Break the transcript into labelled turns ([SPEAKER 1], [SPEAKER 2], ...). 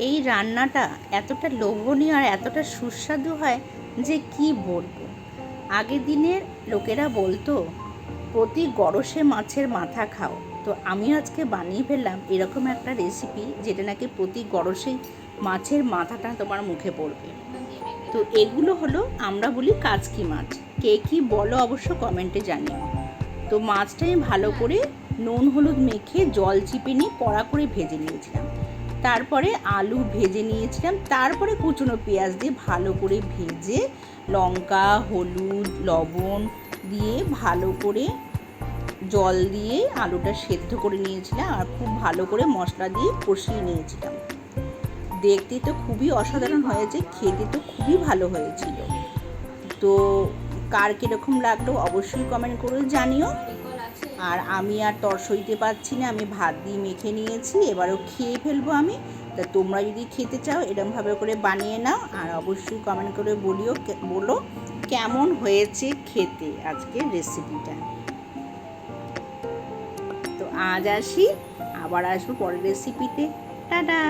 [SPEAKER 1] এই রান্নাটা এতটা লোভনীয় আর এতটা সুস্বাদু হয় যে কি বলবো। আগের দিনের লোকেরা বলতো প্রতি গরসে মাছের মাথা খাও, তো আমি আজকে বানিয়ে ফেললাম এরকম একটা রেসিপি যেটা নাকি প্রতি গরসেই মাছের মাথাটা তোমার মুখে পড়বে। তো এগুলো হলো আমরা বলি কাচকি মাছ, কে কী বলো অবশ্য কমেন্টে জানিও। তো মাছটা আমি ভালো করে নুন হলুদ মেখে জল চিপে নিয়ে কড়া করে ভেজে নিয়েছিলাম। তারপরে আলু ভেজে নিয়েছিলাম, তারপরে কুচনো পেঁয়াজ দিয়ে ভালো করে ভেজে লঙ্কা হলুদ লবণ দিয়ে ভালো করে জল দিয়ে আলুটা সেদ্ধ করে নিয়েছিলাম আর খুব ভালো করে মশলা দিয়ে কষিয়ে নিয়েছিলাম। দেখতে তো খুবই অসাধারণ হয়েছে, খেতে তো খুবই ভালো হয়েছিল। তো কার কীরকম লাগলো অবশ্যই কমেন্ট করে জানিও। আর আমি আর তর সইতে পারছি না, আমি ভাত দিয়ে মেখে নিয়েছি, এবারও খেয়ে ফেলবো আমি। তা তোমরা যদি খেতে চাও এরকমভাবে করে বানিয়ে নাও, আর অবশ্যই কমেন্ট করে বলো কেমন হয়েছে খেতে আজকের রেসিপিটা। তো আজ আসি, আবার আসবো পরের রেসিপিতে। টাটা।